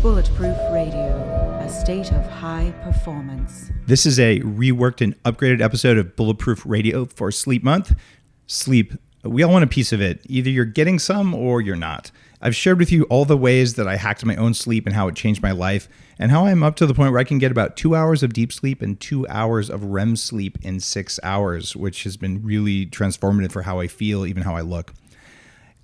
Bulletproof Radio, a state of high performance. This is a reworked and upgraded episode of Bulletproof Radio for Sleep Month. Sleep, we all want a piece of it. Either you're getting some or you're not. I've shared with you all the ways that I hacked my own sleep and how it changed my life, and how I'm up to the point where I can get about 2 hours of deep sleep and 2 hours of REM sleep in 6 hours, which has been really transformative for how I feel, even how I look.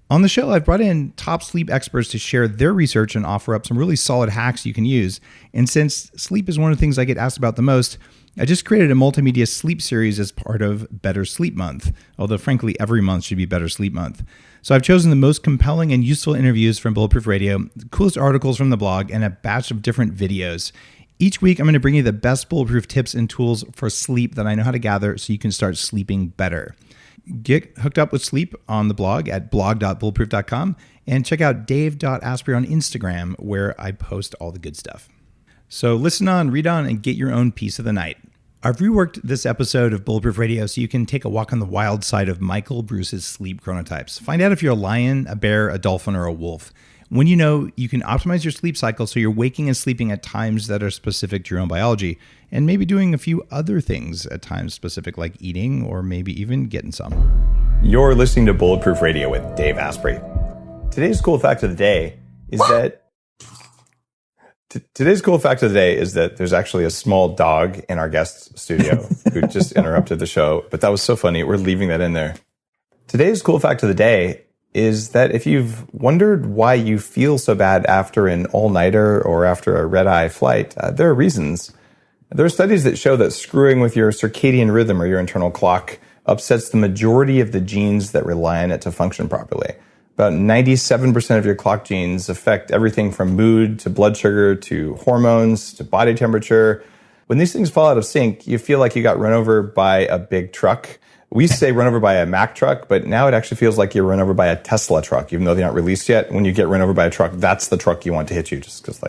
On the show, I've brought in top sleep experts to share their research and offer up some really solid hacks you can use. And since sleep is one of the things I get asked about the most, I just created a multimedia sleep series as part of Better Sleep Month, although frankly, every month should be Better Sleep Month. So I've chosen the most compelling and useful interviews from Bulletproof Radio, the coolest articles from the blog, and a batch of different videos. Each week, I'm going to bring you the best Bulletproof tips and tools for sleep that I know how to gather so you can start sleeping better. Get hooked up with sleep on the blog at blog.bulletproof.com and check out dave.asprey on Instagram, where I post all the good stuff. So listen on, read on, and get your own piece of the night. I've reworked this episode of Bulletproof Radio so you can take a walk on the wild side of Michael Breus's sleep chronotypes. Find out if you're a lion, a bear, a dolphin, or a wolf. When you know, you can optimize your sleep cycle so you're waking and sleeping at times that are specific to your own biology, and maybe doing a few other things at times specific, like eating or maybe even getting some. You're listening to Bulletproof Radio with Dave Asprey. Today's cool fact of the day is that there's actually a small dog in our guest studio who just interrupted the show, but that was so funny. We're leaving that in there. Today's cool fact of the day is that if you've wondered why you feel so bad after an all-nighter or after a red-eye flight, there are reasons. There are studies that show that screwing with your circadian rhythm or your internal clock upsets the majority of the genes that rely on it to function properly. About 97% of your clock genes affect everything from mood to blood sugar to hormones to body temperature. When these things fall out of sync, you feel like you got run over by a big truck. We used to say run over by a Mack truck, but now it actually feels like you're run over by a Tesla truck, even though they're not released yet. When you get run over by a truck, that's the truck you want to hit you, just because,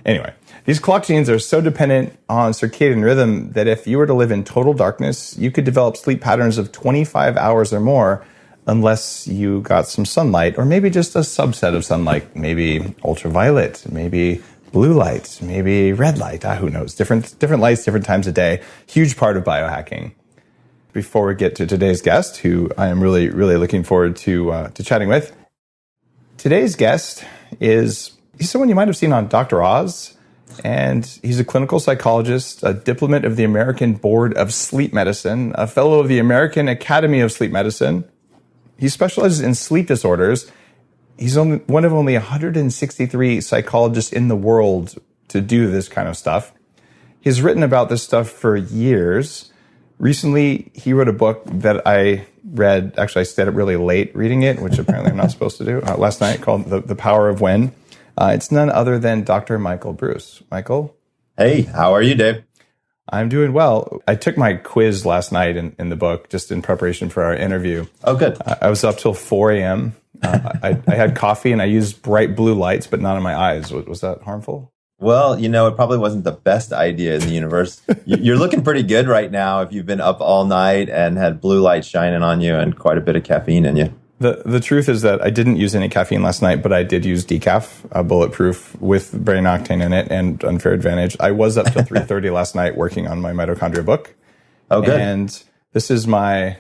Anyway, these clock genes are so dependent on circadian rhythm that if you were to live in total darkness, you could develop sleep patterns of 25 hours or more unless you got some sunlight, or maybe just a subset of sunlight, maybe ultraviolet, maybe blue light, maybe red light, who knows? Different lights, different times of day. Huge part of biohacking. Before we get to today's guest, who I am really, really looking forward to chatting with. Today's guest he's someone you might have seen on Dr. Oz, and he's a clinical psychologist, a diplomat of the American Board of Sleep Medicine, a fellow of the American Academy of Sleep Medicine. He specializes in sleep disorders. He's one of only 163 psychologists in the world to do this kind of stuff. He's written about this stuff for years. Recently, he wrote a book that I read. Actually, I stayed up really late reading it, which apparently I'm not supposed to do, last night, called The Power of When. It's none other than Dr. Michael Breus. Michael? Hey, how are you, Dave? I'm doing well. I took my quiz last night in the book, just in preparation for our interview. Oh, good. I was up till 4 a.m. I had coffee and I used bright blue lights, but not in my eyes. Was that harmful? Well, it probably wasn't the best idea in the universe. You're looking pretty good right now if you've been up all night and had blue light shining on you and quite a bit of caffeine in you. The truth is that I didn't use any caffeine last night, but I did use decaf, Bulletproof, with brain octane in it and Unfair Advantage. I was up till 3:30 last night working on my mitochondria book. Oh, good. And this is my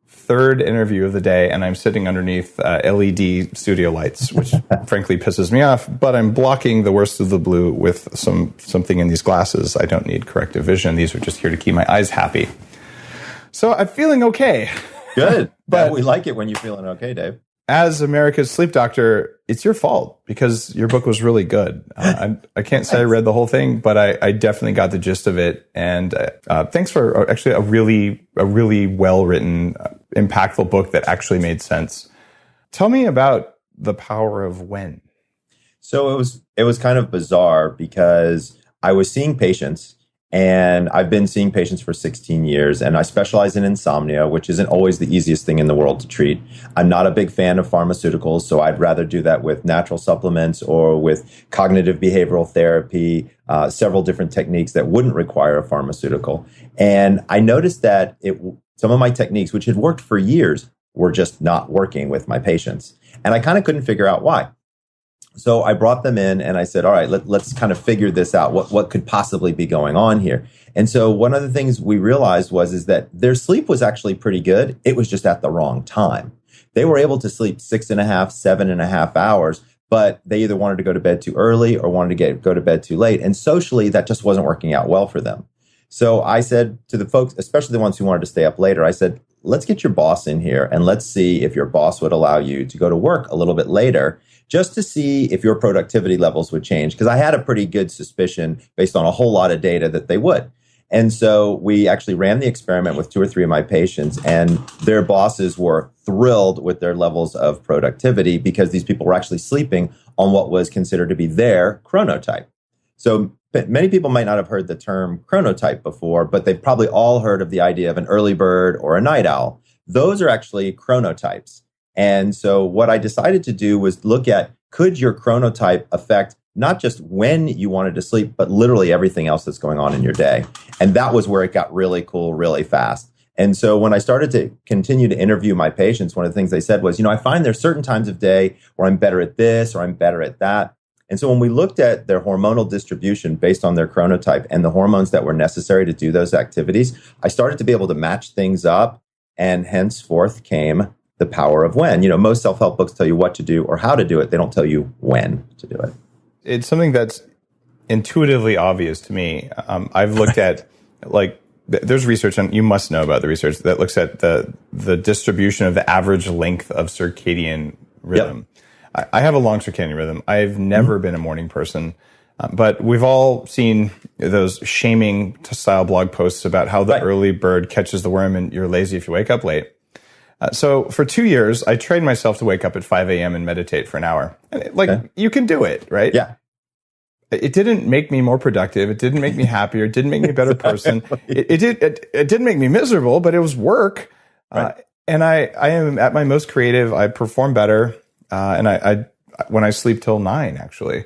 third interview of the day, and I'm sitting underneath LED studio lights, which frankly pisses me off, but I'm blocking the worst of the blue with something in these glasses. I don't need corrective vision. These are just here to keep my eyes happy. So I'm feeling okay. Good. But we like it when you're feeling okay, Dave. As America's sleep doctor, it's your fault because your book was really good. I can't say I read the whole thing, but I definitely got the gist of it. And thanks for actually a really well-written, impactful book that actually made sense. Tell me about The Power of When. So it was kind of bizarre because I was seeing patients, and I've been seeing patients for 16 years, and I specialize in insomnia, which isn't always the easiest thing in the world to treat. I'm not a big fan of pharmaceuticals, so I'd rather do that with natural supplements or with cognitive behavioral therapy, several different techniques that wouldn't require a pharmaceutical. And I noticed that some of my techniques, which had worked for years, were just not working with my patients. And I kind of couldn't figure out why. So I brought them in and I said, all right, let's kind of figure this out. What could possibly be going on here? And so one of the things we realized is that their sleep was actually pretty good. It was just at the wrong time. They were able to sleep 6.5, 7.5 hours, but they either wanted to go to bed too early or wanted to go to bed too late. And socially, that just wasn't working out well for them. So I said to the folks, especially the ones who wanted to stay up later, I said, let's get your boss in here and let's see if your boss would allow you to go to work a little bit later, just to see if your productivity levels would change. Because I had a pretty good suspicion based on a whole lot of data that they would. And so we actually ran the experiment with 2 or 3 of my patients, and their bosses were thrilled with their levels of productivity because these people were actually sleeping on what was considered to be their chronotype. So many people might not have heard the term chronotype before, but they've probably all heard of the idea of an early bird or a night owl. Those are actually chronotypes. And so what I decided to do was look at, could your chronotype affect not just when you wanted to sleep, but literally everything else that's going on in your day. And that was where it got really cool, really fast. And so when I started to continue to interview my patients, one of the things they said was, I find there's certain times of day where I'm better at this or I'm better at that. And so when we looked at their hormonal distribution based on their chronotype and the hormones that were necessary to do those activities, I started to be able to match things up, and henceforth came the power of when. Most self-help books tell you what to do or how to do it. They don't tell you when to do it. It's something that's intuitively obvious to me. I've looked at, there's research, and you must know about the research that looks at the distribution of the average length of circadian rhythm. Yep. I have a long circadian rhythm. I've never been a morning person, but we've all seen those shaming style blog posts about how the early bird catches the worm and you're lazy if you wake up late. So for 2 years, I trained myself to wake up at 5 a.m. and meditate for an hour. And you can do it, right? Yeah. It didn't make me more productive. It didn't make me happier. It didn't make me a better person. It didn't make me miserable, but it was work. Right. And I am at my most creative. I perform better. And I when I sleep till 9, actually.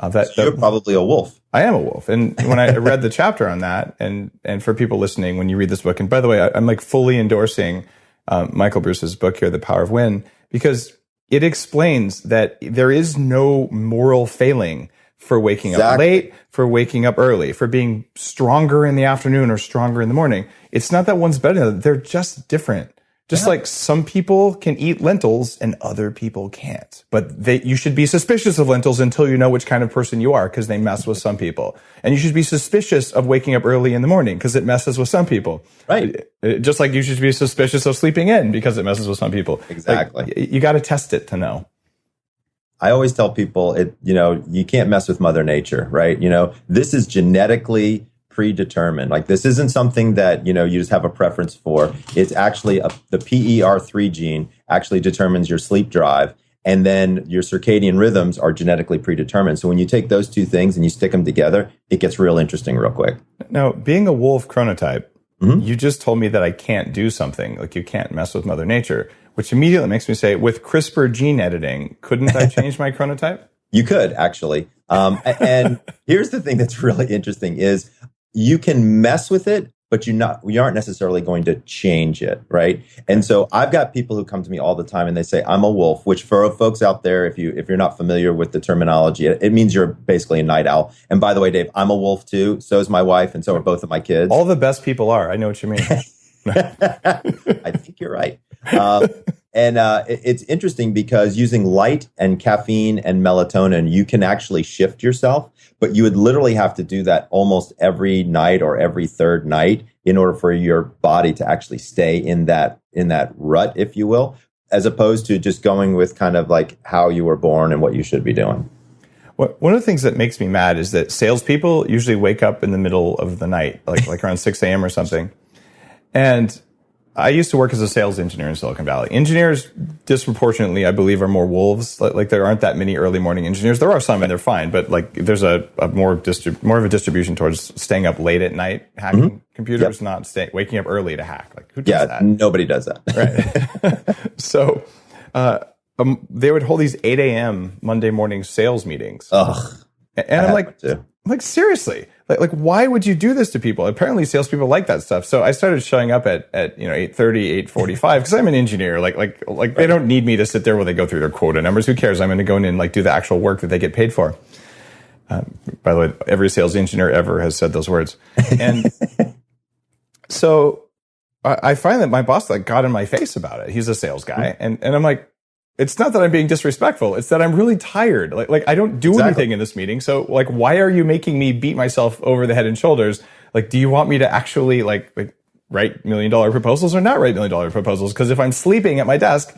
So you're probably a wolf. I am a wolf. And when I read the chapter on that, and for people listening, when you read this book, and by the way, I'm fully endorsing Michael Breus's book here, The Power of When, because it explains that there is no moral failing for waking up late, for waking up early, for being stronger in the afternoon or stronger in the morning. It's not that one's better than the other. They're just different. Just like some people can eat lentils and other people can't. But you should be suspicious of lentils until you know which kind of person you are, because they mess with some people. And you should be suspicious of waking up early in the morning because it messes with some people. Right. Just like you should be suspicious of sleeping in because it messes with some people. Exactly. You got to test it to know. I always tell people, you can't mess with Mother Nature, right? This is genetically predetermined. This isn't something that, you just have a preference for. It's actually the PER3 gene actually determines your sleep drive. And then your circadian rhythms are genetically predetermined. So when you take those two things and you stick them together, it gets real interesting real quick. Now, being a wolf chronotype, you just told me that I can't do something. You can't mess with Mother Nature, which immediately makes me say, with CRISPR gene editing, couldn't I change my chronotype? You could, actually. And here's the thing that's really interesting is you can mess with it, but you aren't necessarily going to change it, right? And so I've got people who come to me all the time and they say, I'm a wolf, which for folks out there, if you're not familiar with the terminology, it means you're basically a night owl. And by the way, Dave, I'm a wolf too. So is my wife, and so are both of my kids. All the best people are. I know what you mean. I think you're right. It's interesting because using light and caffeine and melatonin, you can actually shift yourself, but you would literally have to do that almost every night or every third night in order for your body to actually stay in that rut, if you will, as opposed to just going with kind of like how you were born and what you should be doing. One of the things that makes me mad is that salespeople usually wake up in the middle of the night, like around 6 a.m. or something. And I used to work as a sales engineer in Silicon Valley. Engineers disproportionately, I believe, are more wolves. There aren't that many early morning engineers. There are some and they're fine, but there's a more of a distribution towards staying up late at night hacking computers, not waking up early to hack. Who does that? Nobody does that. Right. So they would hold these 8 a.m. Monday morning sales meetings. Ugh. And I'm like, seriously, Like why would you do this to people? Apparently salespeople like that stuff. So I started showing up at 8:30, 8:45 because I'm an engineer. Like they don't need me to sit there while they go through their quota numbers. Who cares? I'm going to go in and like do the actual work that they get paid for. By the way, every sales engineer ever has said those words. And so I find that my boss like got in my face about it. He's a sales guy. And I'm like, it's not that I'm being disrespectful. It's that I'm really tired. Like I don't do anything in this meeting. So like, why are you making me beat myself over the head and shoulders? Like, do you want me to actually like write $1 million proposals or not write $1 million proposals? Because if I'm sleeping at my desk,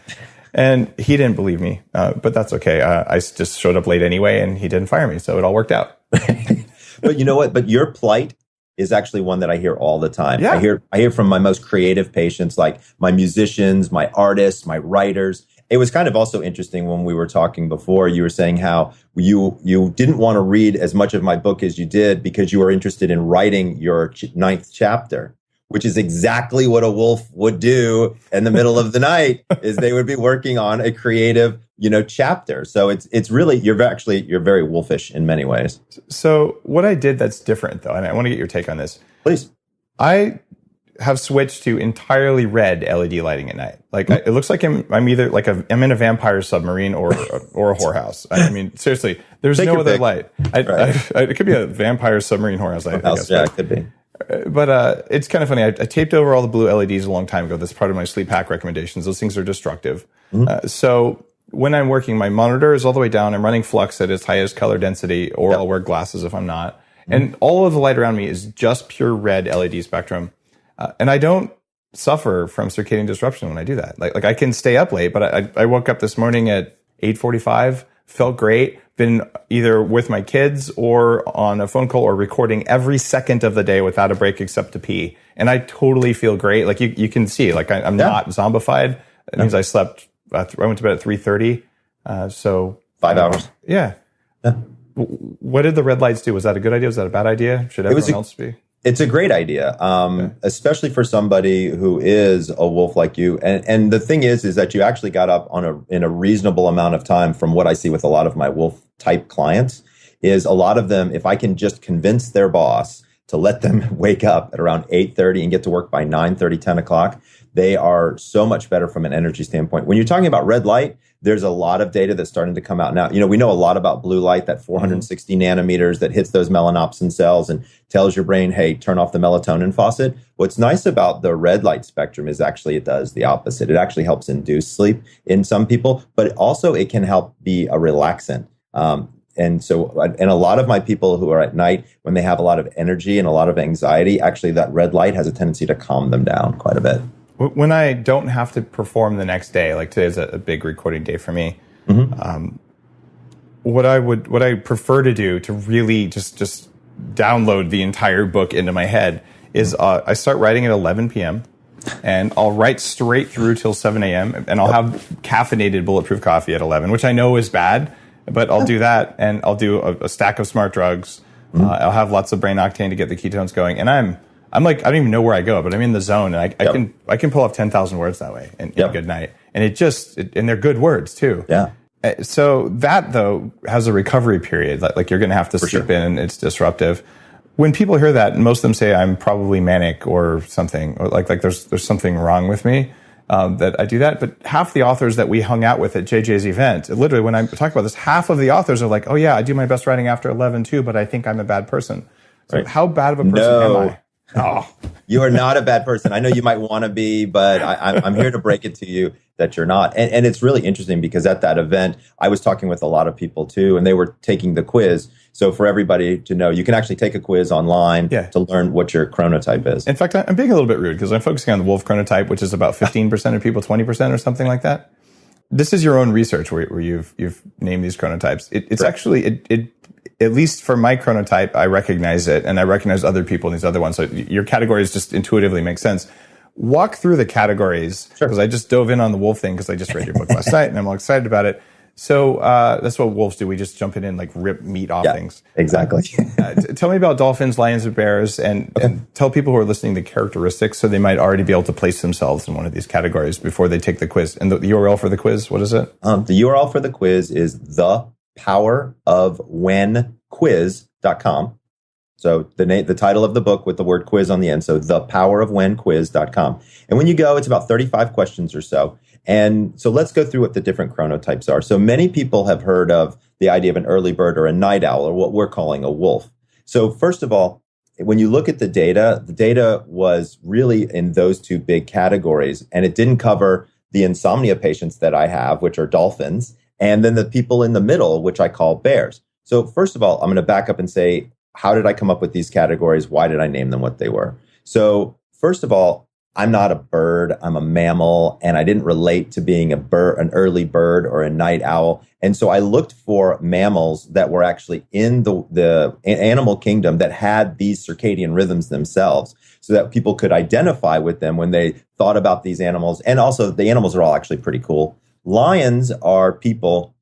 and he didn't believe me, but that's okay. I just showed up late anyway, and he didn't fire me, so it all worked out. But you know what? But your plight is actually one that I hear all the time. Yeah. I hear from my most creative patients, like my musicians, my artists, my writers. It was kind of also interesting when we were talking before. You were saying how you didn't want to read as much of my book as you did because you were interested in writing your 9th chapter, which is exactly what a wolf would do in the middle of the night. Is they would be working on a creative, chapter. So it's really you're very wolfish in many ways. So what I did that's different though, and I want to get your take on this. Please. I have switched to entirely red LED lighting at night. Like it looks like I'm either like I'm in a vampire submarine or a whorehouse. I mean, seriously, there's no other light. It could be a vampire submarine whorehouse light. I guess, yeah, it could be. But it's kind of funny. I taped over all the blue LEDs a long time ago. That's part of my sleep hack recommendations. Those things are destructive. So when I'm working, my monitor is all the way down. I'm running flux at its highest color density, or I'll wear glasses if I'm not. And all of the light around me is just pure red LED spectrum. And I don't suffer from circadian disruption when I do that. Like I can stay up late, but I woke up this morning at 8:45, felt great, been either with my kids or on a phone call or recording every second of the day without a break except to pee. And I totally feel great. Like you can see, like I'm not zombified. It means I slept, I went to bed at 3:30. So 5 hours. Yeah. What did the red lights do? Was that a good idea? Was that a bad idea? Should everyone else be? It's a great idea, especially for somebody who is a wolf like you. And the thing is that you actually got up in a reasonable amount of time. From what I see with a lot of my wolf type clients, is a lot of them, if I can just convince their boss to let them wake up at around 8:30 and get to work by 9:30, 10 o'clock, they are so much better from an energy standpoint. When you're talking about red light, there's a lot of data that's starting to come out now. We know a lot about blue light, that 460 nanometers that hits those melanopsin cells and tells your brain, hey, turn off the melatonin faucet. What's nice about the red light spectrum is actually it does the opposite. It actually helps induce sleep in some people, but also it can help be a relaxant. And a lot of my people who are at night, when they have a lot of energy and a lot of anxiety, actually that red light has a tendency to calm them down quite a bit. When I don't have to perform the next day, like today's a big recording day for me, what I prefer to do to really just download the entire book into my head is I start writing at 11 p.m. and I'll write straight through till 7 a.m. and I'll have caffeinated bulletproof coffee at 11, which I know is bad, but I'll do that, and I'll do a stack of smart drugs. I'll have lots of brain octane to get the ketones going, and I'm like, I don't even know where I go, but I'm in the zone, and I can pull off 10,000 words that way in a good night. And and they're good words too. Yeah. So that though has a recovery period. Like you're going to have to sleep in, and it's disruptive. When people hear that, most of them say I'm probably manic or something, or like there's something wrong with me that I do that. But half the authors that we hung out with at JJ's event, literally when I talk about this, half of the authors are like, oh yeah, I do my best writing after 11 too, but I think I'm a bad person. So how bad of a person am I? Oh, you are not a bad person. I know you might want to be, but I'm here to break it to you that you're not. And it's really interesting because at that event, I was talking with a lot of people too, and they were taking the quiz. So for everybody to know, you can actually take a quiz online to learn what your chronotype is. In fact, I'm being a little bit rude because I'm focusing on the wolf chronotype, which is about 15% of people, 20% or something like that. This is your own research where you've named these chronotypes. It's actually at least for my chronotype, I recognize it, and I recognize other people in these other ones. So your categories just intuitively make sense. Walk through the categories, because I just dove in on the wolf thing because I just read your book last night, and I'm all excited about it. So that's what wolves do. We just jump in and like rip meat off things. Exactly. Tell me about dolphins, lions, and bears, and tell people who are listening the characteristics so they might already be able to place themselves in one of these categories before they take the quiz. And the URL for the quiz, what is it? The URL for the quiz is thepowerofwhenquiz.com. So the title of the book with the word quiz on the end. So thepowerofwhenquiz.com. And when you go, it's about 35 questions or so. And so let's go through what the different chronotypes are. So many people have heard of the idea of an early bird or a night owl, or what we're calling a wolf. So first of all, when you look at the data was really in those two big categories, and it didn't cover the insomnia patients that I have, which are dolphins, and then the people in the middle, which I call bears. So first of all, I'm going to back up and say, how did I come up with these categories? Why did I name them what they were? So first of all, I'm not a bird, I'm a mammal, and I didn't relate to being an early bird or a night owl. And so I looked for mammals that were actually in the animal kingdom that had these circadian rhythms themselves, so that people could identify with them when they thought about these animals. And also, the animals are all actually pretty cool. Lions are people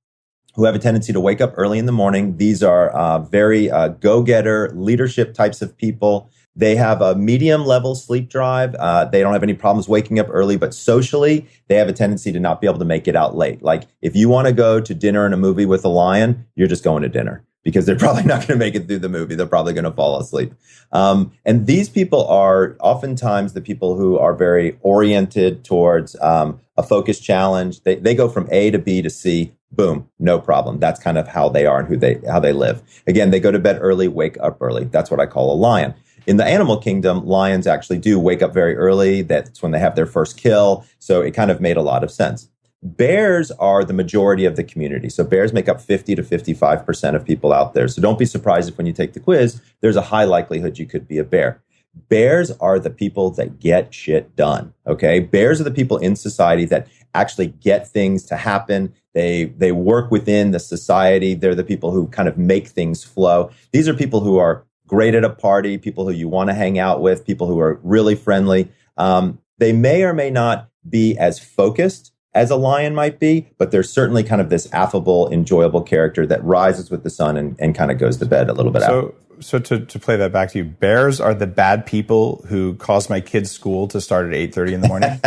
who have a tendency to wake up early in the morning. These are very go-getter, leadership types of people. They have a medium level sleep drive. They don't have any problems waking up early, but socially, they have a tendency to not be able to make it out late. Like if you want to go to dinner and a movie with a lion, you're just going to dinner because they're probably not going to make it through the movie. They're probably going to fall asleep. And these people are oftentimes the people who are very oriented towards a focused challenge. They go from A to B to C. Boom, no problem. That's kind of how they are and how they live. Again, they go to bed early, wake up early. That's what I call a lion. In the animal kingdom, lions actually do wake up very early. That's when they have their first kill. So it kind of made a lot of sense. Bears are the majority of the community. So bears make up 50 to 55% of people out there. So don't be surprised if when you take the quiz, there's a high likelihood you could be a bear. Bears are the people that get shit done. Okay. Bears are the people in society that actually get things to happen. They work within the society. They're the people who kind of make things flow. These are people who are great at a party, people who you want to hang out with, people who are really friendly. They may or may not be as focused as a lion might be, but there's certainly kind of this affable, enjoyable character that rises with the sun and kind of goes to bed a little bit out. So to play that back to you, bears are the bad people who cause my kids' school to start at 8:30 in the morning?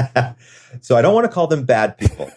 So I don't want to call them bad people.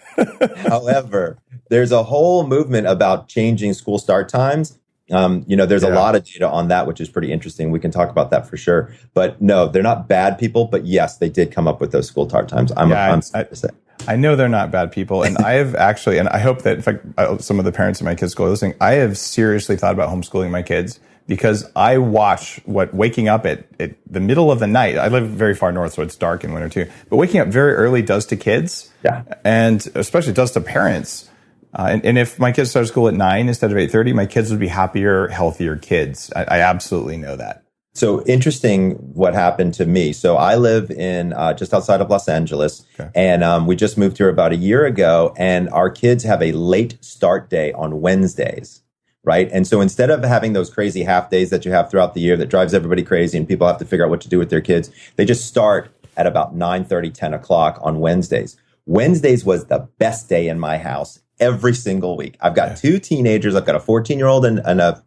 However, there's a whole movement about changing school start times. There's a lot of data on that, which is pretty interesting. We can talk about that for sure. But no, they're not bad people. But yes, they did come up with those school start times. I'm sorry to say. I know they're not bad people. And I have actually, and I hope that in fact, some of the parents of my kids' school are listening, I have seriously thought about homeschooling my kids because I watch what waking up at the middle of the night. I live very far north, so it's dark in winter too. But waking up very early does to kids. Yeah. And especially does to parents. And if my kids start school at 9 instead of 8:30, my kids would be happier, healthier kids. I absolutely know that. So interesting what happened to me. So I live in just outside of Los Angeles, and we just moved here about a year ago, and our kids have a late start day on Wednesdays, right? And so instead of having those crazy half days that you have throughout the year that drives everybody crazy and people have to figure out what to do with their kids, they just start at about 9:30, 10 o'clock on Wednesdays. Wednesdays was the best day in my house every single week. I've got two teenagers. I've got a 14-year-old and a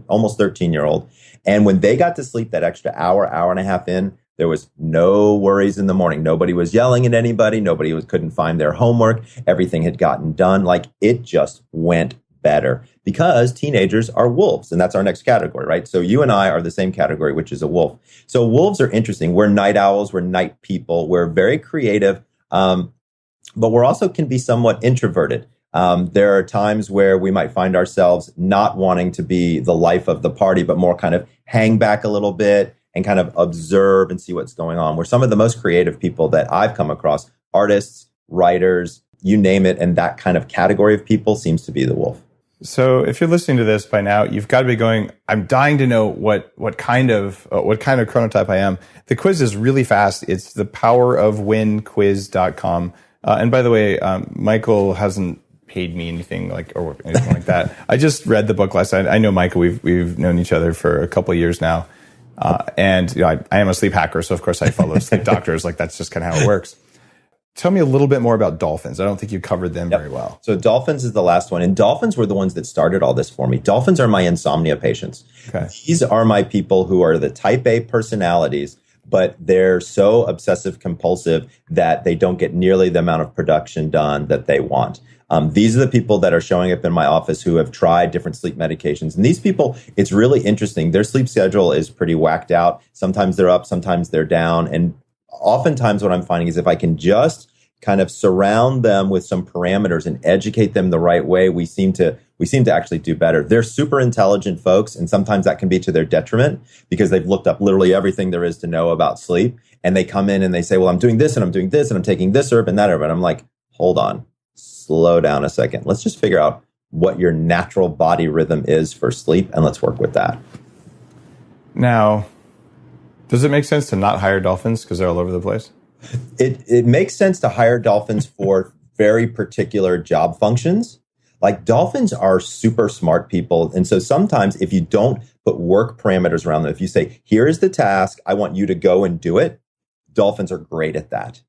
almost 13-year-old. And when they got to sleep that extra hour and a half in, there was no worries in the morning. Nobody was yelling at anybody. Couldn't find their homework. Everything had gotten done. Like it just went better because teenagers are wolves. And that's our next category, right? So you and I are the same category, which is a wolf. So wolves are interesting. We're night owls. We're night people. We're very creative. But we're also can be somewhat introverted. There are times where we might find ourselves not wanting to be the life of the party, but more kind of hang back a little bit and kind of observe and see what's going on. We're some of the most creative people that I've come across, artists, writers, you name it. And that kind of category of people seems to be the wolf. So if you're listening to this by now, you've got to be going, I'm dying to know what kind of chronotype I am. The quiz is really fast. It's thepowerofwhenquiz.com. And by the way, Michael hasn't paid me anything or anything like that. I just read the book last night. I know Michael. We've known each other for a couple of years now, and I am a sleep hacker, so of course I follow sleep doctors. Like that's just kind of how it works. Tell me a little bit more about dolphins. I don't think you covered them very well. So dolphins is the last one, and dolphins were the ones that started all this for me. Dolphins are my insomnia patients. Okay. These are my people who are the type A personalities, but they're so obsessive compulsive that they don't get nearly the amount of production done that they want. These are the people that are showing up in my office who have tried different sleep medications. And these people, it's really interesting. Their sleep schedule is pretty whacked out. Sometimes they're up, sometimes they're down. And oftentimes what I'm finding is if I can just kind of surround them with some parameters and educate them the right way, we seem to actually do better. They're super intelligent folks, and sometimes that can be to their detriment because they've looked up literally everything there is to know about sleep. And they come in and they say, well, I'm doing this and I'm doing this and I'm taking this herb and that herb. And I'm like, hold on. Slow down a second. Let's just figure out what your natural body rhythm is for sleep, and let's work with that. Now, does it make sense to not hire dolphins because they're all over the place? It makes sense to hire dolphins for very particular job functions. Like dolphins are super smart people. And so sometimes if you don't put work parameters around them, if you say, here is the task, I want you to go and do it, dolphins are great at that.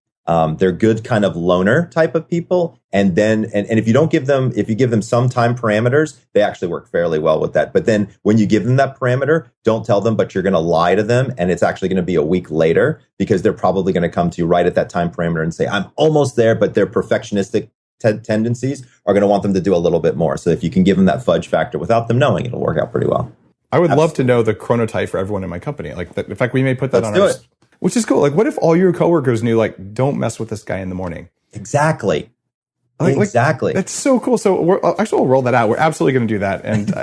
They're good kind of loner type of people. And then, and if you give them some time parameters, they actually work fairly well with that. But then when you give them that parameter, don't tell them, but you're going to lie to them. And it's actually going to be a week later because they're probably going to come to you right at that time parameter and say, I'm almost there, but their perfectionistic tendencies are going to want them to do a little bit more. So if you can give them that fudge factor without them knowing, it'll work out pretty well. I would love to know the chronotype for everyone in my company. Like, in fact, we may put that Let's on do our... it. Which is cool. Like, what if all your coworkers knew, like, don't mess with this guy in the morning? Exactly. Exactly. That's so cool. So we'll roll that out. We're absolutely going to do that. And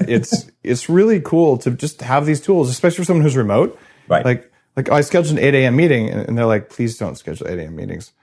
it's really cool to just have these tools, especially for someone who's remote. Right. Like I scheduled an 8 a.m. meeting and they're like, please don't schedule 8 a.m. meetings.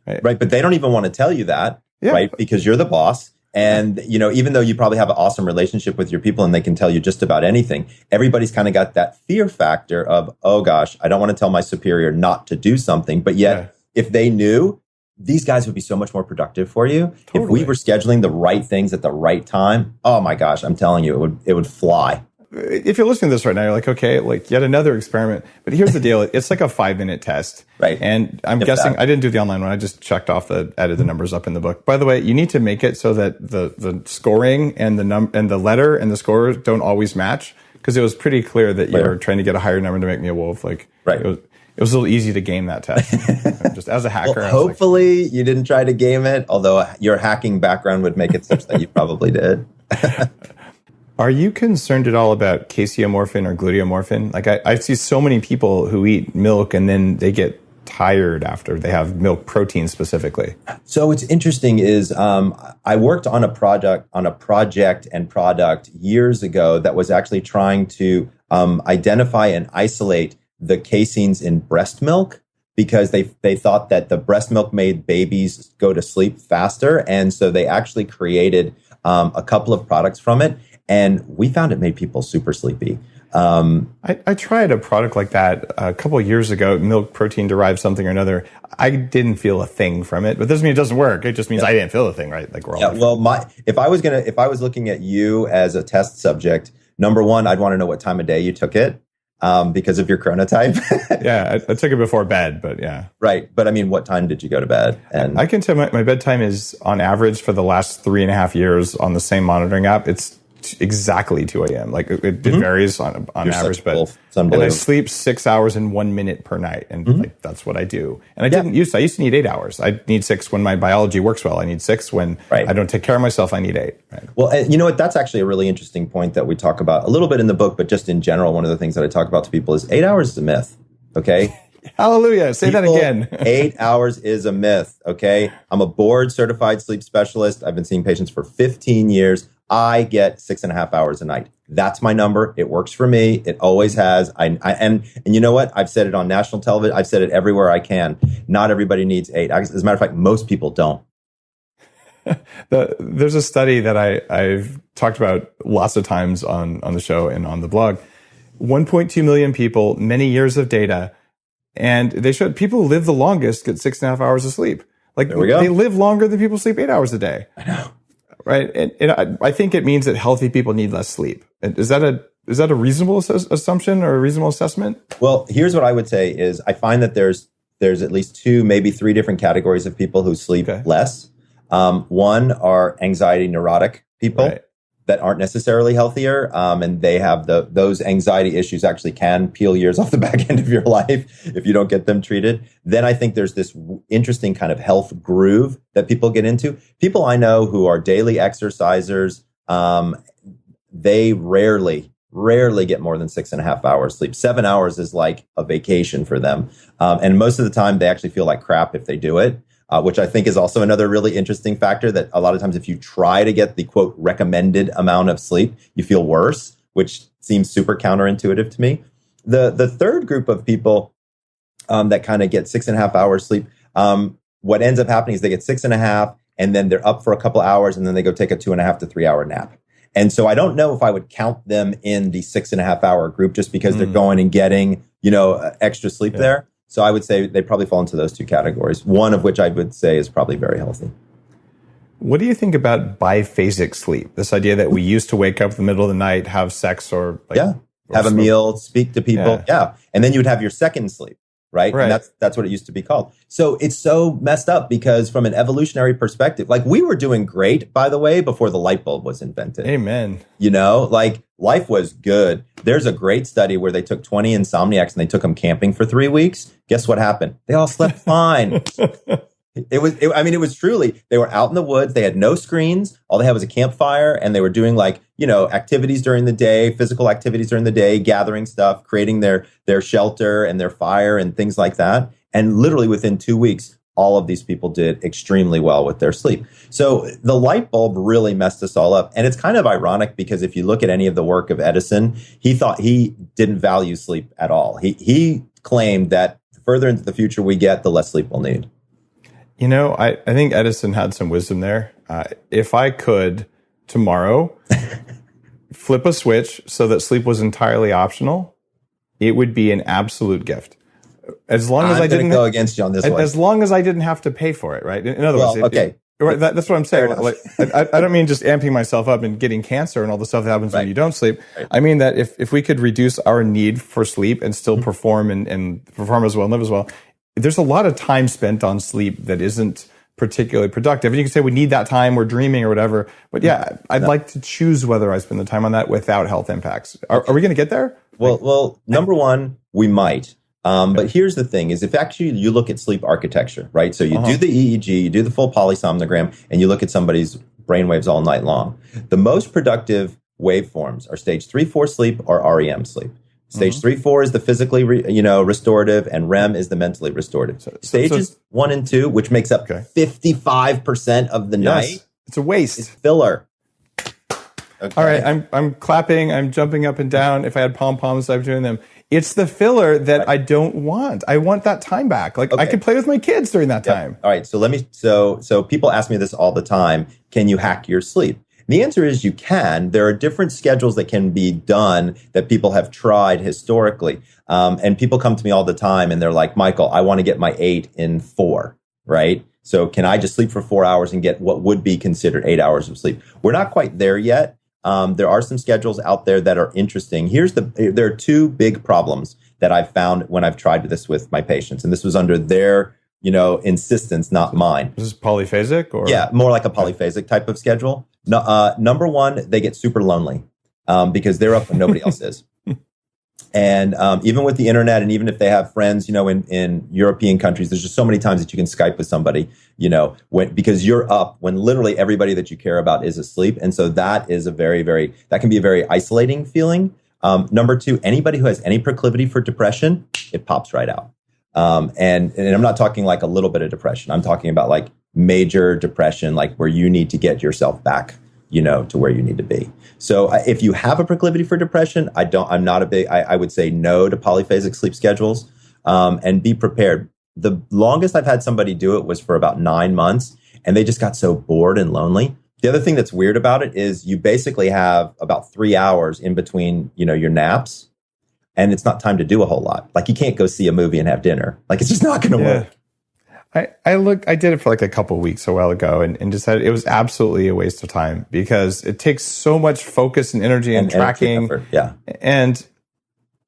Right. But they don't even want to tell you that, right? Because you're the boss. And, even though you probably have an awesome relationship with your people and they can tell you just about anything, everybody's kind of got that fear factor of, oh gosh, I don't want to tell my superior not to do something. But yet, if they knew, these guys would be so much more productive for you. Totally. If we were scheduling the right things at the right time, oh my gosh, I'm telling you, it would fly. If you're listening to this right now, you're like, okay, like yet another experiment. But here's the deal. It's like a 5-minute test. Right. And I'm guessing, I didn't do the online one. I just checked off added the numbers up in the book. By the way, you need to make it so that the scoring and the letter and the score don't always match. Because it was pretty clear that you were trying to get a higher number to make me a wolf. Like, it was a little easy to game that test. Just as a hacker. Well, hopefully you didn't try to game it, although your hacking background would make it such that you probably did. Are you concerned at all about caseomorphin or gluteomorphin? Like I see so many people who eat milk and then they get tired after they have milk protein specifically. So what's interesting is I worked on a project and product years ago that was actually trying to identify and isolate the caseins in breast milk because they thought that the breast milk made babies go to sleep faster. And so they actually created a couple of products from it. And we found it made people super sleepy. I tried a product like that a couple of years ago, milk protein derived something or another. I didn't feel a thing from it, but this means it doesn't work. It just means I didn't feel a thing, right? Like we're all well, if I was looking at you as a test subject, number one, I'd want to know what time of day you took it. Because of your chronotype. Yeah, I took it before bed, but yeah. Right. But I mean, what time did you go to bed? And I can tell my bedtime is on average for the last 3.5 years on the same monitoring app. It's exactly 2 a.m. Like it varies on average, but and I sleep 6 hours and 1 minute per night. And like, that's what I do. And I used to need 8 hours. I need 6 when my biology works well. I need 6 when I don't take care of myself. I need 8. Right? Well, and you know what? That's actually a really interesting point that we talk about a little bit in the book, but just in general, one of the things that I talk about to people is 8 hours is a myth. Okay. Hallelujah. Say that again. 8 hours is a myth. Okay. I'm a board certified sleep specialist. I've been seeing patients for 15 years. I get 6.5 hours a night. That's my number. It works for me. It always has. And you know what? I've said it on national television. I've said it everywhere I can. Not everybody needs 8. As a matter of fact, most people don't. There's a study that I've talked about lots of times on the show and on the blog. 1.2 million people, many years of data. And they showed people who live the longest get 6.5 hours of sleep. Like they live longer than people sleep 8 hours a day. I know. Right. And I think it means that healthy people need less sleep. Is that a reasonable assumption or a reasonable assessment? Well, here's what I would say is I find that there's at least 2, maybe 3 different categories of people who sleep less. One are anxiety neurotic people. Right. that aren't necessarily healthier, and they have those anxiety issues actually can peel years off the back end of your life if you don't get them treated. Then I think there's this interesting kind of health groove that people get into. People I know who are daily exercisers, they rarely get more than 6.5 hours sleep. 7 hours is like a vacation for them. And most of the time they actually feel like crap if they do it. Which I think is also another really interesting factor, that a lot of times if you try to get the quote recommended amount of sleep, you feel worse, which seems super counterintuitive to me. The third group of people that kind of get 6.5 hours sleep, what ends up happening is they get 6.5 and then they're up for a couple hours and then they go take a 2.5 to 3 hour nap. And so I don't know if I would count them in the 6.5 hour group just because they're going and getting, extra sleep there. So I would say they probably fall into those two categories, one of which I would say is probably very healthy. What do you think about biphasic sleep? This idea that we used to wake up in the middle of the night, have sex or have a meal, speak to people. Yeah. And then you would have your second sleep, right? And that's what it used to be called. So it's so messed up because from an evolutionary perspective, like we were doing great, by the way, before the light bulb was invented. Amen. Like life was good. There's a great study where they took 20 insomniacs and they took them camping for 3 weeks. Guess what happened? They all slept fine. It was truly, they were out in the woods. They had no screens. All they had was a campfire and they were doing activities during the day, physical activities during the day, gathering stuff, creating their shelter and their fire and things like that. And literally within 2 weeks, all of these people did extremely well with their sleep. So the light bulb really messed us all up. And it's kind of ironic because if you look at any of the work of Edison, he thought he didn't value sleep at all. He claimed that the further into the future we get, the less sleep we'll need. I think Edison had some wisdom there. If I could tomorrow flip a switch so that sleep was entirely optional, it would be an absolute gift. As long as I didn't go against you on this one. As long as I didn't have to pay for it, right? In other words, okay. That's what I'm saying. I don't mean just amping myself up and getting cancer and all the stuff that happens when you don't sleep. Right. I mean that if we could reduce our need for sleep and still perform and perform as well and live as well, there's a lot of time spent on sleep that isn't particularly productive. And you can say we need that time, we're dreaming or whatever. But I'd like to choose whether I spend the time on that without health impacts. Are we going to get there? Well, number one, we might. But here's the thing is if actually you look at sleep architecture, right? So you do the EEG, you do the full polysomnogram, and you look at somebody's brainwaves all night long. The most productive waveforms are stage 3-4 sleep or REM sleep. Stage 3-4 is the physically restorative, and REM is the mentally restorative. Stages 1 and 2, which makes up 55% of the night. It's a waste. It's filler. Okay. All right, I'm clapping, I'm jumping up and down. If I had pom-poms, I'm doing them. It's the filler that I don't want. I want that time back. I could play with my kids during that time. All right, so people ask me this all the time. Can you hack your sleep? The answer is you can. There are different schedules that can be done that people have tried historically. And people come to me all the time and they're like, Michael, I want to get my 8 in 4, right? So can I just sleep for 4 hours and get what would be considered 8 hours of sleep? We're not quite there yet. There are some schedules out there that are interesting. There are 2 big problems that I've found when I've tried this with my patients. And this was under their, insistence, not mine. Is this polyphasic or? Yeah, more like a polyphasic type of schedule. No, number one, they get super lonely because they're up when nobody else is. And even with the internet, and even if they have friends, in European countries, there's just so many times that you can Skype with somebody, because you're up when literally everybody that you care about is asleep. And so that is that can be a very isolating feeling. Number 2, anybody who has any proclivity for depression, it pops right out. And I'm not talking like a little bit of depression. I'm talking about like major depression, like where you need to get yourself back, to where you need to be. So if you have a proclivity for depression, I would say no to polyphasic sleep schedules, and be prepared. The longest I've had somebody do it was for about 9 months, and they just got so bored and lonely. The other thing that's weird about it is you basically have about 3 hours in between, your naps, and it's not time to do a whole lot. Like you can't go see a movie and have dinner. Like it's just not going to work. I did it for like a couple of weeks a while ago and decided it was absolutely a waste of time because it takes so much focus and energy and tracking. Yeah. And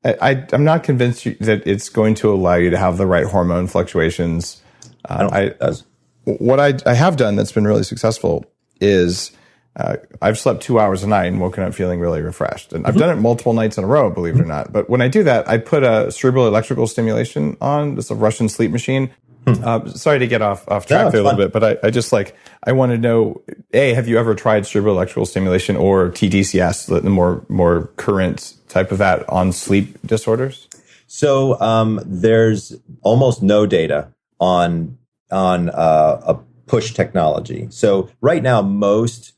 I'm not convinced that it's going to allow you to have the right hormone fluctuations. I don't think it does. What I have done that's been really successful is I've slept 2 hours a night and woken up feeling really refreshed. And I've done it multiple nights in a row, believe it or not. But when I do that, I put a cerebral electrical stimulation on. It's a Russian sleep machine. Sorry to get off track there a little bit, but I want to know, have you ever tried cerebral electrical stimulation or TDCS, the more current type of that, on sleep disorders? So there's almost no data on a push technology. So right now, most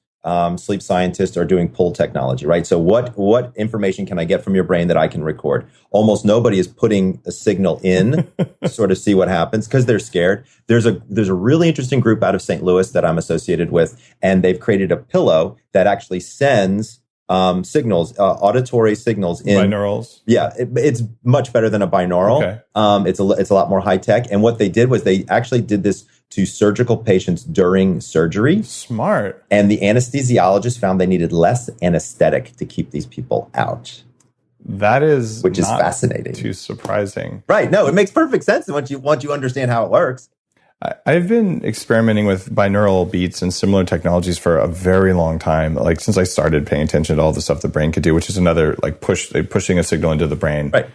sleep scientists are doing pull technology, right? So what information can I get from your brain that I can record? Almost nobody is putting a signal in to sort of see what happens because they're scared. There's a really interesting group out of St. Louis that I'm associated with, and they've created a pillow that actually sends signals, auditory signals in binaurals. Yeah, it's much better than a binaural. Okay. It's a lot more high tech. And what they did was they actually did this to surgical patients during surgery. Smart. And the anesthesiologist found they needed less anesthetic to keep these people out. That is which is fascinating. Too surprising. Right. No, it makes perfect sense once you understand how it works. I've been experimenting with binaural beats and similar technologies for a very long time, like since I started paying attention to all the stuff the brain could do, which is another like pushing a signal into the brain. Right.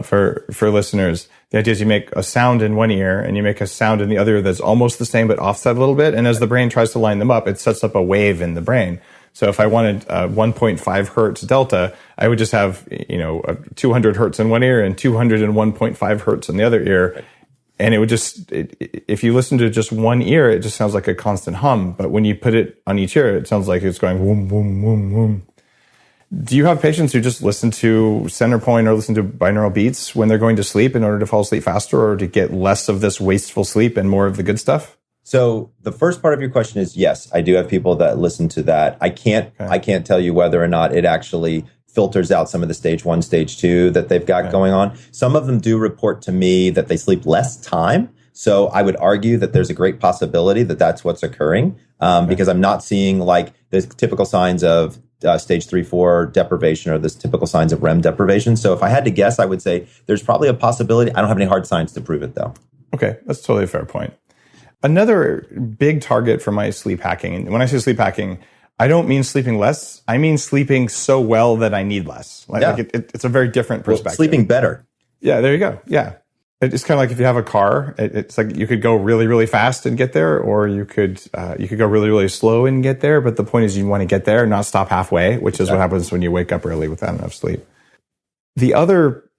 For listeners, the idea is you make a sound in one ear and you make a sound in the other that's almost the same but offset a little bit. And as the brain tries to line them up, it sets up a wave in the brain. So if I wanted 1.5 hertz delta, I would just have 200 hertz in one ear and 201.5 hertz in the other ear. Right. And it would if you listen to just one ear, it just sounds like a constant hum. But when you put it on each ear, it sounds like it's going whoom, whoom, whoom, whoom. Do you have patients who just listen to center point or listen to binaural beats when they're going to sleep in order to fall asleep faster or to get less of this wasteful sleep and more of the good stuff? So the first part of your question is yes, I do have people that listen to that. I can't tell you whether or not it actually filters out some of the stage 1, stage 2 that they've got going on. Some of them do report to me that they sleep less time. So I would argue that there's a great possibility that that's what's occurring because I'm not seeing like the typical signs of stage 3, 4 deprivation or the typical signs of REM deprivation. So if I had to guess, I would say there's probably a possibility. I don't have any hard science to prove it though. Okay, that's totally a fair point. Another big target for my sleep hacking, and when I say sleep hacking, I don't mean sleeping less. I mean sleeping so well that I need less. It's a very different perspective. Well, sleeping better. Yeah, there you go. Yeah. It's kind of like if you have a car, it's like you could go really, really fast and get there, or you could go really, really slow and get there. But the point is you want to get there, not stop halfway, which is what happens when you wake up early without enough sleep. The other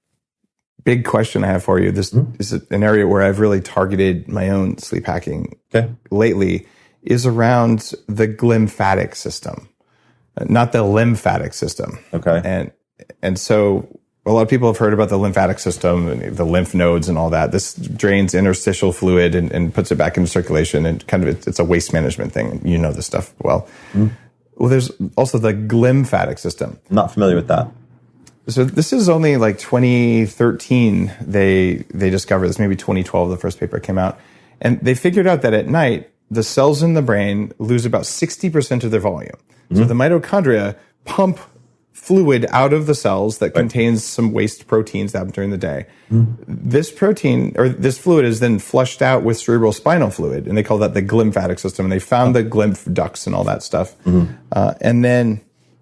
big question I have for you, this is an area where I've really targeted my own sleep hacking lately, is around the glymphatic system, not the lymphatic system. Okay. And so a lot of people have heard about the lymphatic system and the lymph nodes and all that. This drains interstitial fluid and puts it back into circulation, and kind of it's a waste management thing. You know this stuff well. Well, there's also the glymphatic system. I'm not familiar with that. So this is only like 2013 they discovered this, maybe 2012 the first paper came out. And they figured out that at night, the cells in the brain lose about 60% of their volume. So the mitochondria pump fluid out of the cells that contains some waste proteins that happen during the day. This protein, or this fluid, is then flushed out with cerebral spinal fluid, and they call that the glymphatic system. And they found the lymph ducts and all that stuff. And then,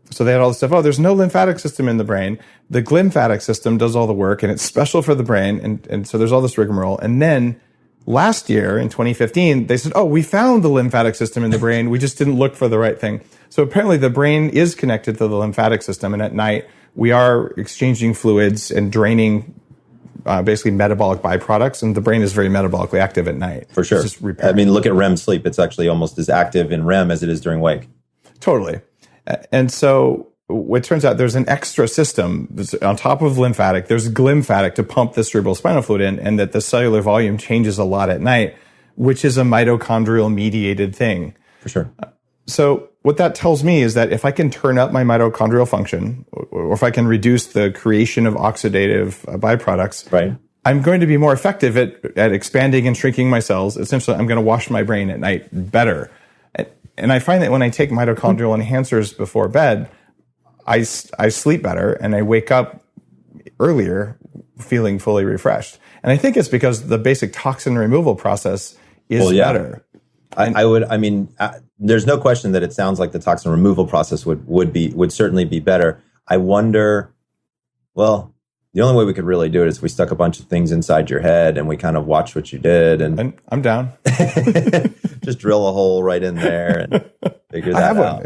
so they had all this stuff. Oh, there's no lymphatic system in the brain. The glymphatic system does all the work, and it's special for the brain. And so there's all this rigmarole. And then last year, in 2015, they said, oh, we found the lymphatic system in the brain. We just didn't look for the right thing. So apparently the brain is connected to the lymphatic system. And at night, we are exchanging fluids and draining basically metabolic byproducts. And the brain is very metabolically active at night. For sure. I mean, look at REM sleep. It's actually almost as active in REM as it is during wake. Totally. And so it turns out there's an extra system on top of lymphatic. There's glymphatic to pump the cerebral spinal fluid in, and that the cellular volume changes a lot at night, which is a mitochondrial mediated thing. For sure. So what that tells me is that if I can turn up my mitochondrial function, or if I can reduce the creation of oxidative byproducts, I'm going to be more effective at expanding and shrinking my cells. Essentially, I'm going to wash my brain at night better. And I find that when I take mitochondrial enhancers before bed, I sleep better and I wake up earlier feeling fully refreshed. And I think it's because the basic toxin removal process is better. There's no question that it sounds like the toxin removal process would certainly be better. I wonder, well, the only way we could really do it is if we stuck a bunch of things inside your head and we kind of watch what you did. And I'm down. Just drill a hole right in there and figure that out.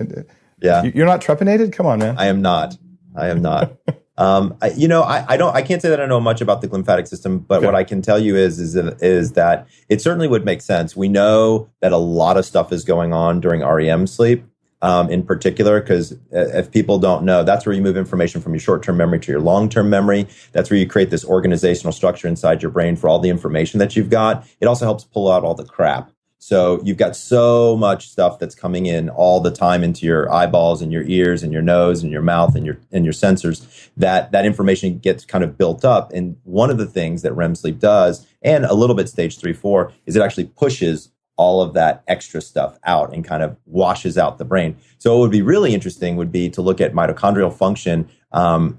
Yeah. You're not trepanated? Come on, man. I am not. I can't say that I know much about the lymphatic system, but what I can tell you is that it certainly would make sense. We know that a lot of stuff is going on during REM sleep, in particular, because if people don't know, that's where you move information from your short-term memory to your long-term memory. That's where you create this organizational structure inside your brain for all the information that you've got. It also helps pull out all the crap. So you've got so much stuff that's coming in all the time into your eyeballs and your ears and your nose and your mouth and your sensors that information gets kind of built up. And one of the things that REM sleep does, and a little bit stage 3-4, is it actually pushes all of that extra stuff out and kind of washes out the brain. So what would be really interesting would be to look at mitochondrial function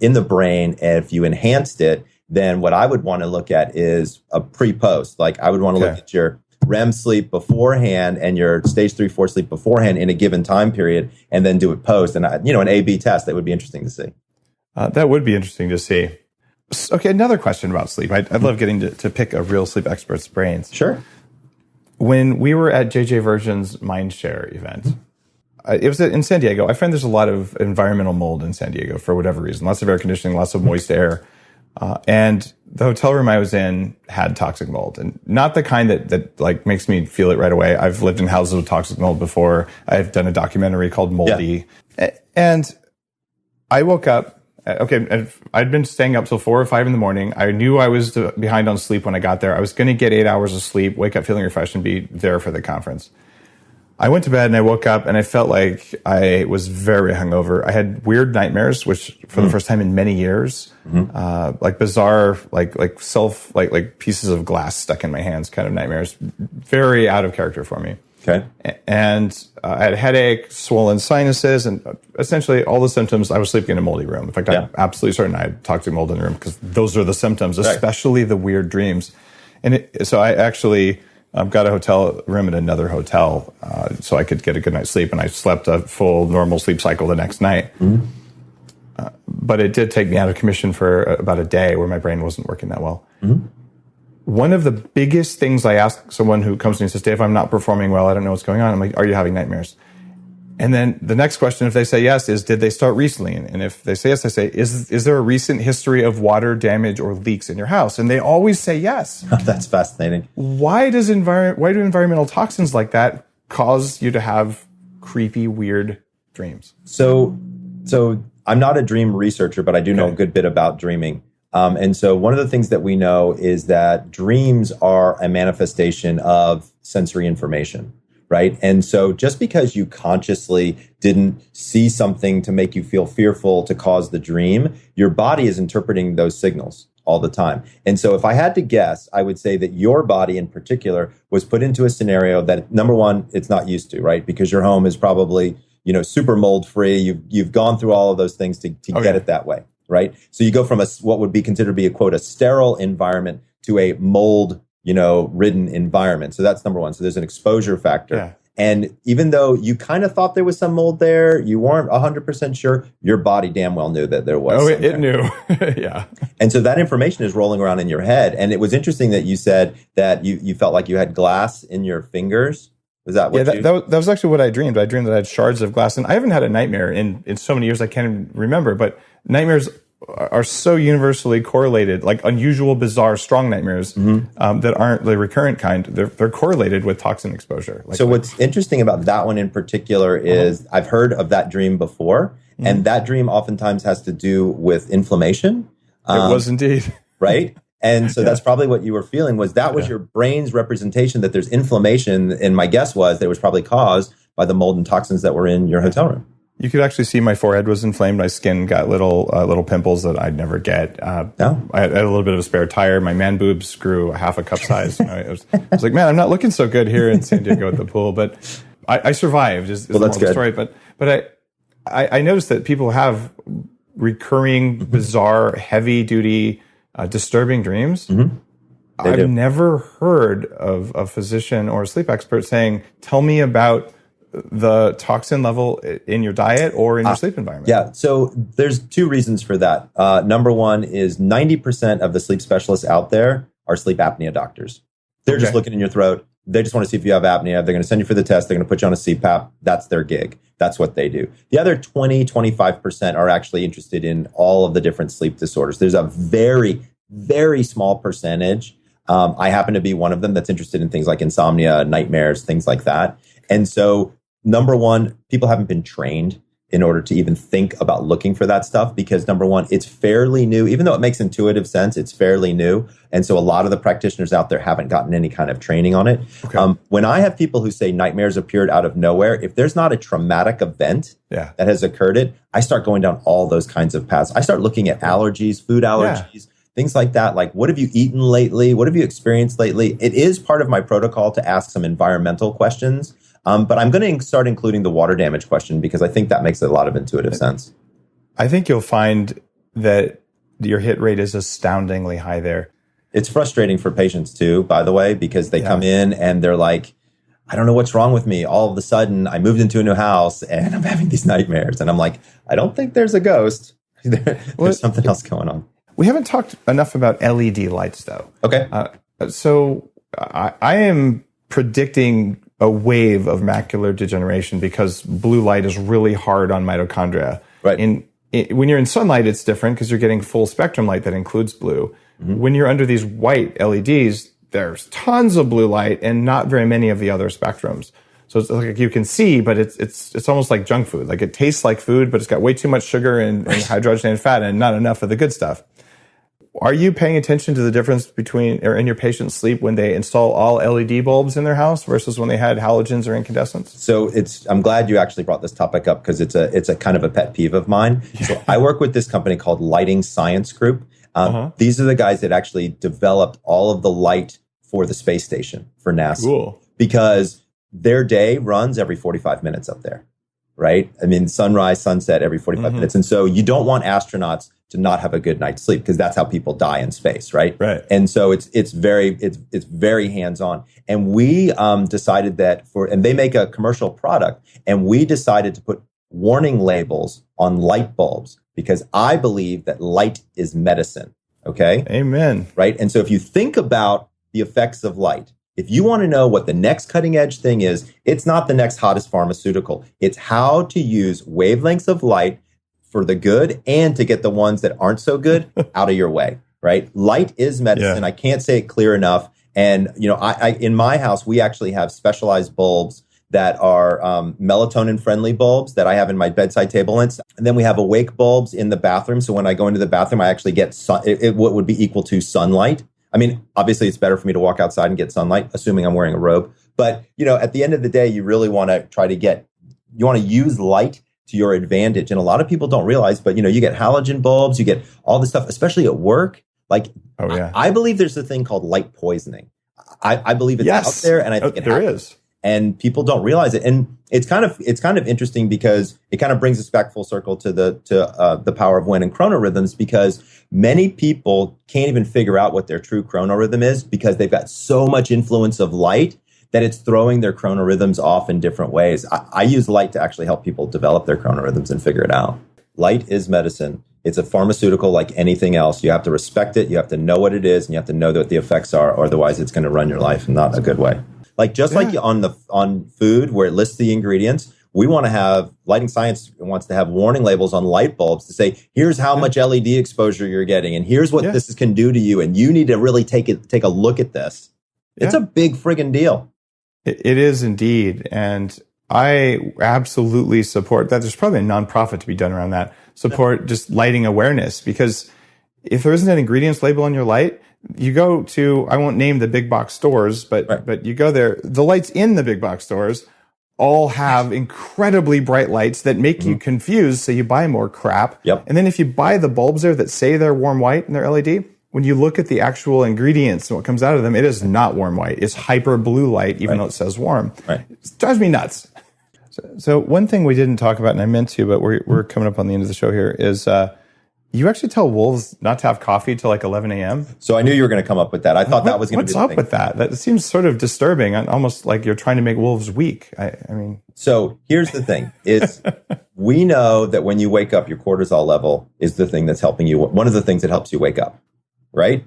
in the brain. And if you enhanced it, then what I would want to look at is a pre-post. Like I would want to look at your REM sleep beforehand and your stage 3-4 sleep beforehand in a given time period, and then do it post. And an A/B test that would be interesting to see. That would be interesting to see. Okay, another question about sleep. I'd love getting to pick a real sleep expert's brains. Sure. When we were at JJ Virgin's Mindshare event, it was in San Diego. I find there's a lot of environmental mold in San Diego for whatever reason. Lots of air conditioning, lots of moist air. And the hotel room I was in had toxic mold, and not the kind that like makes me feel it right away. I've lived in houses with toxic mold before. I've done a documentary called Moldy. Yeah. And I woke up. Okay, I'd been staying up till 4 or 5 in the morning. I knew I was behind on sleep when I got there. I was going to get 8 hours of sleep, wake up feeling refreshed, and be there for the conference. I went to bed and I woke up and I felt like I was very hungover. I had weird nightmares, which for the first time in many years, like bizarre, like pieces of glass stuck in my hands kind of nightmares. Very out of character for me. Okay. And I had a headache, swollen sinuses, and essentially all the symptoms. I was sleeping in a moldy room. In fact, I'm absolutely certain I had toxic mold in the room because those are the symptoms, especially the weird dreams. And so I actually got a hotel room at another hotel so I could get a good night's sleep, and I slept a full normal sleep cycle the next night. But it did take me out of commission for about a day where my brain wasn't working that well. One of the biggest things I ask someone who comes to me and says, Dave, I'm not performing well, I don't know what's going on. I'm like, are you having nightmares? And then the next question, if they say yes, is did they start recently? And if they say yes, I say, is there a recent history of water damage or leaks in your house? And they always say yes. That's fascinating. Why do environmental toxins like that cause you to have creepy, weird dreams? So I'm not a dream researcher, but I do know a good bit about dreaming. And so one of the things that we know is that dreams are a manifestation of sensory information. Right. And so just because you consciously didn't see something to make you feel fearful to cause the dream, your body is interpreting those signals all the time. And so if I had to guess, I would say that your body in particular was put into a scenario that, number one, it's not used to, right? Because your home is probably, super mold free. You've gone through all of those things to get it that way. Right. So you go from what would be considered to be a quote, a sterile environment to a mold ridden environment. So that's number one. So there's an exposure factor. Yeah. And even though you kind of thought there was some mold there, you weren't 100% sure, your body damn well knew that there was. Oh, it knew. Yeah. And so that information is rolling around in your head. And it was interesting that you said that you felt like you had glass in your fingers. Was that what that was actually what I dreamed. I dreamed that I had shards of glass. And I haven't had a nightmare in so many years I can't even remember. But nightmares are so universally correlated, like unusual, bizarre, strong nightmares that aren't the recurrent kind. They're correlated with toxin exposure. What's interesting about that one in particular is I've heard of that dream before, and that dream oftentimes has to do with inflammation. It was indeed. Right? And so that's probably what you were feeling was your brain's representation that there's inflammation, and my guess was that it was probably caused by the mold and toxins that were in your hotel room. You could actually see my forehead was inflamed. My skin got little pimples that I'd never get. I had a little bit of a spare tire. My man boobs grew a half a cup size. I was like, man, I'm not looking so good here in San Diego at the pool. But I survived. Is the moral story. But I noticed that people have recurring, bizarre, heavy duty, disturbing dreams. I've never heard of a physician or a sleep expert saying, tell me about the toxin level in your diet or in your sleep environment. Yeah, so there's two reasons for that. Number one is 90% of the sleep specialists out there are sleep apnea doctors. They're just looking in your throat. They just want to see if you have apnea. They're going to send you for the test. They're going to put you on a CPAP. That's their gig. That's what they do. The other 25% are actually interested in all of the different sleep disorders. There's a very, very small percentage. I happen to be one of them that's interested in things like insomnia, nightmares, things like that. And so, number one, people haven't been trained in order to even think about looking for that stuff because, number one, it's fairly new. Even though it makes intuitive sense, it's fairly new. And so a lot of the practitioners out there haven't gotten any kind of training on it. Okay. When I have people who say nightmares appeared out of nowhere, if there's not a traumatic event that has occurred, I start going down all those kinds of paths. I start looking at allergies, food allergies, things like that. Like, what have you eaten lately? What have you experienced lately? It is part of my protocol to ask some environmental questions. But I'm going to start including the water damage question because I think that makes a lot of intuitive sense. I think you'll find that your hit rate is astoundingly high there. It's frustrating for patients too, by the way, because they come in and they're like, I don't know what's wrong with me. All of a sudden, I moved into a new house and I'm having these nightmares. And I'm like, I don't think there's a ghost. There's something else going on. We haven't talked enough about LED lights, though. Okay. So I am predicting a wave of macular degeneration because blue light is really hard on mitochondria. Right. When you're in sunlight, it's different because you're getting full spectrum light that includes blue. Mm-hmm. When you're under these white LEDs, there's tons of blue light and not very many of the other spectrums. So it's like you can see, but it's almost like junk food. Like it tastes like food, but it's got way too much sugar and hydrogenated fat and not enough of the good stuff. Are you paying attention to the difference between or in your patient's sleep when they install all LED bulbs in their house versus when they had halogens or incandescents? So I'm glad you actually brought this topic up because it's a kind of a pet peeve of mine. So I work with this company called Lighting Science Group. These are the guys that actually developed all of the light for the space station for NASA. Cool. Because their day runs every 45 minutes up there, right? I mean, sunrise, sunset every 45 minutes. And so you don't want astronauts to not have a good night's sleep because that's how people die in space, right? Right. And so it's very hands-on. And we decided that and they make a commercial product, and we decided to put warning labels on light bulbs because I believe that light is medicine. Okay? Amen. Right? And so if you think about the effects of light, if you want to know what the next cutting edge thing is, it's not the next hottest pharmaceutical. It's how to use wavelengths of light for the good and to get the ones that aren't so good out of your way, right? Light is medicine. Yeah. I can't say it clear enough. And, I in my house, we actually have specialized bulbs that are melatonin friendly bulbs that I have in my bedside table. And then we have awake bulbs in the bathroom. So when I go into the bathroom, I actually get what would be equal to sunlight. I mean, obviously it's better for me to walk outside and get sunlight, assuming I'm wearing a robe. But, at the end of the day, you really want to use light to your advantage. And a lot of people don't realize, but you get halogen bulbs, you get all this stuff, especially at work. Like, I believe there's a thing called light poisoning. I believe it's out there, and I think there is. And people don't realize it. And it's kind of interesting because it kind of brings us back full circle to the power of when and chronorhythms, because many people can't even figure out what their true chronorhythm is because they've got so much influence of light that it's throwing their chronorhythms off in different ways. I use light to actually help people develop their chronorhythms and figure it out. Light is medicine. It's a pharmaceutical like anything else. You have to respect it. You have to know what it is, and you have to know what the effects are, or otherwise it's going to run your life in not a good way. Like like on food where it lists the ingredients, we want to have Lighting Science wants to have warning labels on light bulbs to say, here's how much LED exposure you're getting, and here's what this can do to you, and you need to really take a look at this. It's a big friggin' deal. It is indeed. And I absolutely support that. There's probably a nonprofit to be done around that. Support just lighting awareness, because if there isn't an ingredients label on your light, you go to, I won't name the big box stores, but you go there, the lights in the big box stores all have incredibly bright lights that make you confused, so you buy more crap. Yep. And then if you buy the bulbs there that say they're warm white and they're LED, when you look at the actual ingredients and what comes out of them, it is not warm white. It's hyper blue light, even though it says warm. Right. It drives me nuts. So one thing we didn't talk about, and I meant to, but we're coming up on the end of the show here, is You actually tell wolves not to have coffee till like 11 a.m.? So I knew you were going to come up with that. I thought that was going to be the What's up thing. with that? That seems sort of disturbing, almost like you're trying to make wolves weak. I mean... So here's the thing, is we know that when you wake up, your cortisol level is the thing that's helping you. One of the things that helps you wake up, right?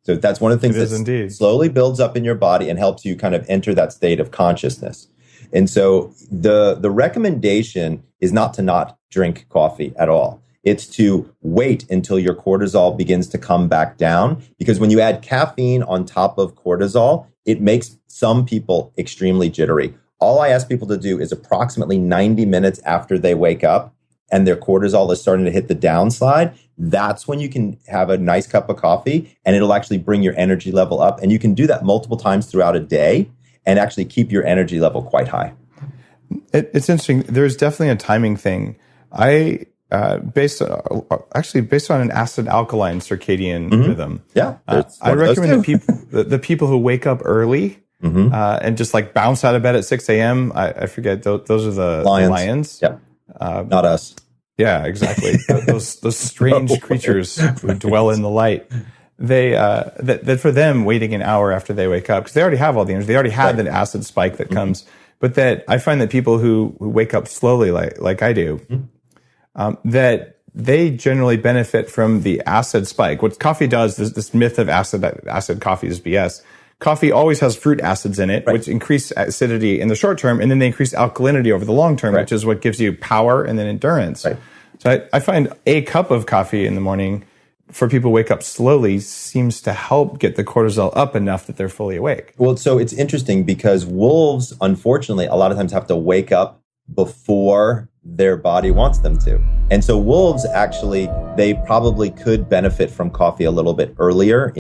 So that's one of the things that slowly builds up in your body and helps you kind of enter that state of consciousness. And so the recommendation is not to not drink coffee at all. It's to wait until your cortisol begins to come back down, because when you add caffeine on top of cortisol, it makes some people extremely jittery. All I ask people to do is approximately 90 minutes after they wake up and their cortisol is starting to hit the downslide. That's when you can have a nice cup of coffee and it'll actually bring your energy level up. And you can do that multiple times throughout a day and actually keep your energy level quite high. It's interesting. There's definitely a timing thing. Based on an acid alkaline circadian rhythm. Yeah. I recommend the people who wake up early and just like bounce out of bed at 6 a.m. I forget, those are the lions. Yeah. Not us. Yeah, exactly. those strange creatures who dwell in the light. They that for them, waiting an hour after they wake up, because they already have all the energy, they already had that acid spike that comes. But that I find that people who wake up slowly, like I do, that they generally benefit from the acid spike. What coffee does, this myth of acid coffee is BS. Coffee always has fruit acids in it, which increase acidity in the short term, and then they increase alkalinity over the long term, which is what gives you power and then endurance. Right. So I find a cup of coffee in the morning for people who wake up slowly seems to help get the cortisol up enough that they're fully awake. Well, so it's interesting because wolves, unfortunately, a lot of times have to wake up before their body wants them to. And so wolves actually, they probably could benefit from coffee a little bit earlier